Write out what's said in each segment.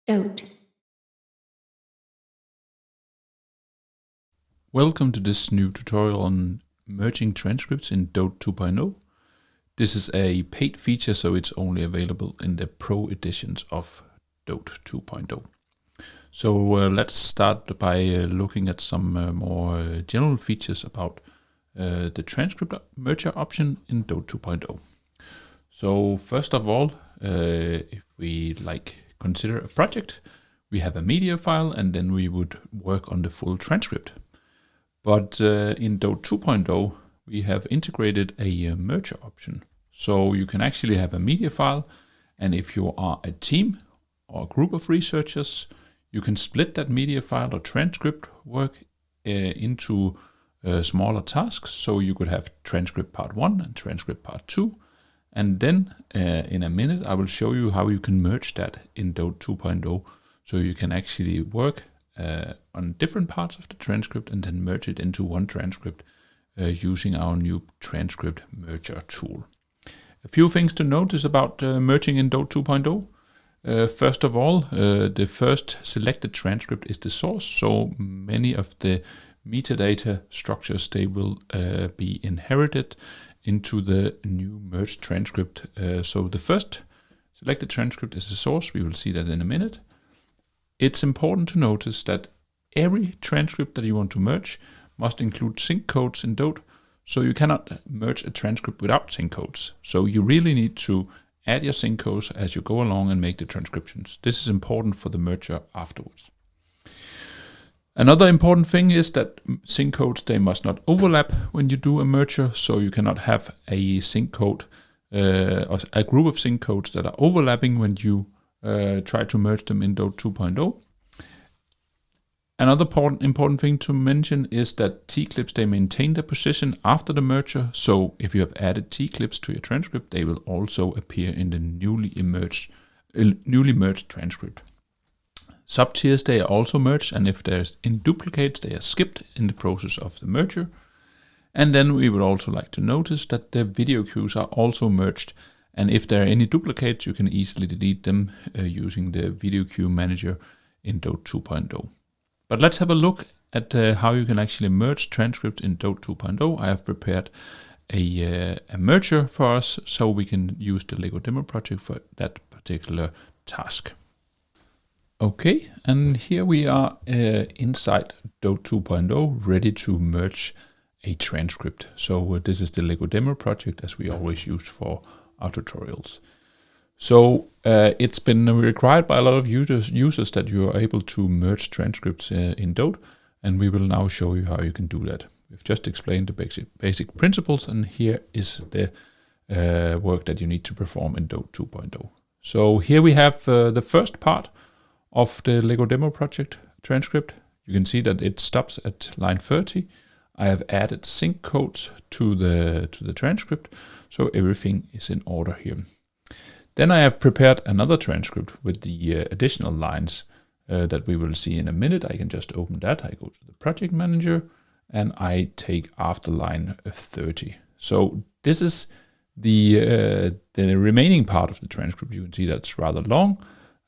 DOTE. Welcome to this new tutorial on merging transcripts in DOTE 2.0. This is a paid feature, so it's only available in the Pro editions of DOTE 2.0. So let's start by looking at some more general features about the transcript merger option in DOTE 2.0. So first of all, if we consider a project, we have a media file and then we would work on the full transcript. But in DOTE 2.0, we have integrated a merger option. So you can actually have a media file, and if you are a team or a group of researchers, you can split that media file or transcript work into smaller tasks. So you could have transcript part 1 and transcript part 2. And then in a minute, I will show you how you can merge that in DOTE 2.0. So you can actually work on different parts of the transcript and then merge it into one transcript using our new transcript merger tool. A few things to notice about merging in DOTE 2.0. First of all, the first selected transcript is the source, so many of the metadata structures, they will be inherited into the new merged transcript. So the first selected transcript is the source. We will see that in a minute. It's important to notice that every transcript that you want to merge must include sync codes in DOTE, so you cannot merge a transcript without sync codes. So you really need to add your sync codes as you go along and make the transcriptions. This is important for the merger afterwards. Another important thing is that sync codes, they must not overlap when you do a merger, so you cannot have a sync code or a group of sync codes that are overlapping when you try to merge them in DOTE 2.0. Another important thing to mention is that T-clips, they maintain their position after the merger. So if you have added T-clips to your transcript, they will also appear in the newly merged transcript. Subtiers, they are also merged, and if there's any duplicates, they are skipped in the process of the merger. And then we would also like to notice that the video cues are also merged. And if there are any duplicates, you can easily delete them using the video queue manager in DOTE 2.0. But let's have a look at how you can actually merge transcripts in DOTE 2.0. I have prepared a merger for us, so we can use the Lego demo project for that particular task. Okay, and here we are inside DOTE 2.0, ready to merge a transcript. So this is the Lego demo project, as we always use for our tutorials. So it's been required by a lot of users that you are able to merge transcripts in DOTE, and we will now show you how you can do that. We've just explained the basic principles, and here is the work that you need to perform in DOTE 2.0. So here we have the first part of the Lego demo project transcript. You can see that it stops at line 30. I have added sync codes to the transcript, so everything is in order here. Then I have prepared another transcript with the additional lines that we will see in a minute. I can just open that. I go to the project manager and I take after line 30. So this is the remaining part of the transcript. You can see that's rather long,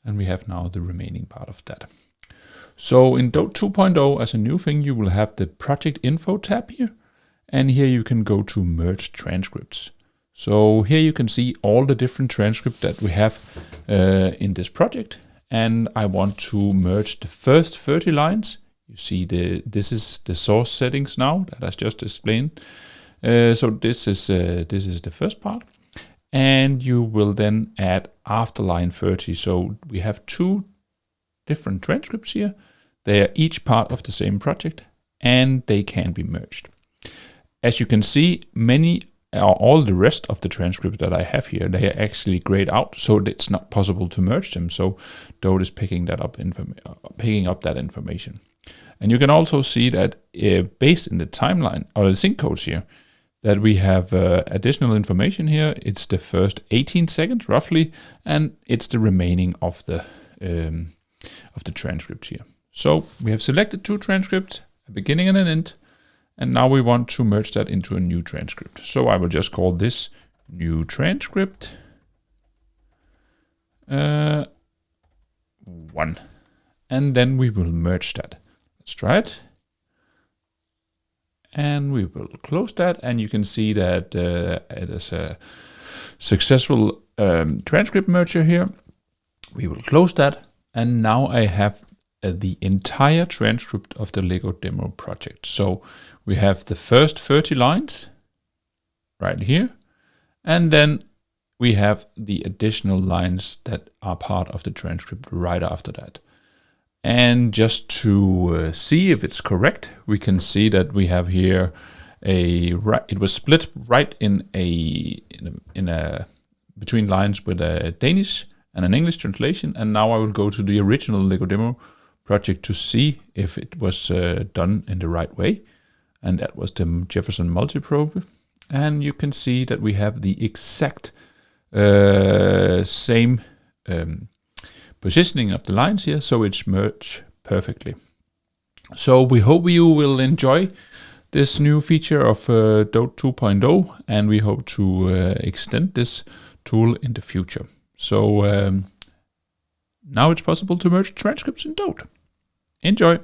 and we have now the remaining part of that. So in DOTE 2.0, as a new thing, you will have the project info tab here, and here you can go to merge transcripts. So here you can see all the different transcripts that we have in this project, and I want to merge the first 30 lines. You see this is the source settings now that I just explained. So this is the first part, and you will then add after line 30. So we have two different transcripts here. They are each part of the same project, and they can be merged. As you can see, all the rest of the transcripts that I have here, they are actually grayed out, so it's not possible to merge them. So DOTE is picking up that information. And you can also see that based in the timeline or the sync codes here, that we have additional information here. It's the first 18 seconds roughly, and it's the remaining of the transcripts here. So we have selected two transcripts, a beginning and an end, and now we want to merge that into a new transcript. So I will just call this new transcript 1. 1. And then we will merge that. Let's try it. And we will close that, and you can see that it is a successful transcript merger here. We will close that, and now I have the entire transcript of the Lego demo project. So we have the first 30 lines right here, and then we have the additional lines that are part of the transcript right after that. And just to see if it's correct, we can see that we have here it was split right in a between lines with a Danish and an English translation. And now I will go to the original Lego demo project to see if it was done in the right way. And that was the Jefferson Multiprobe. And you can see that we have the exact same positioning of the lines here, so it's merged perfectly. So we hope you will enjoy this new feature of DOTE 2.0, and we hope to extend this tool in the future. So now it's possible to merge transcripts in DOTE. Enjoy!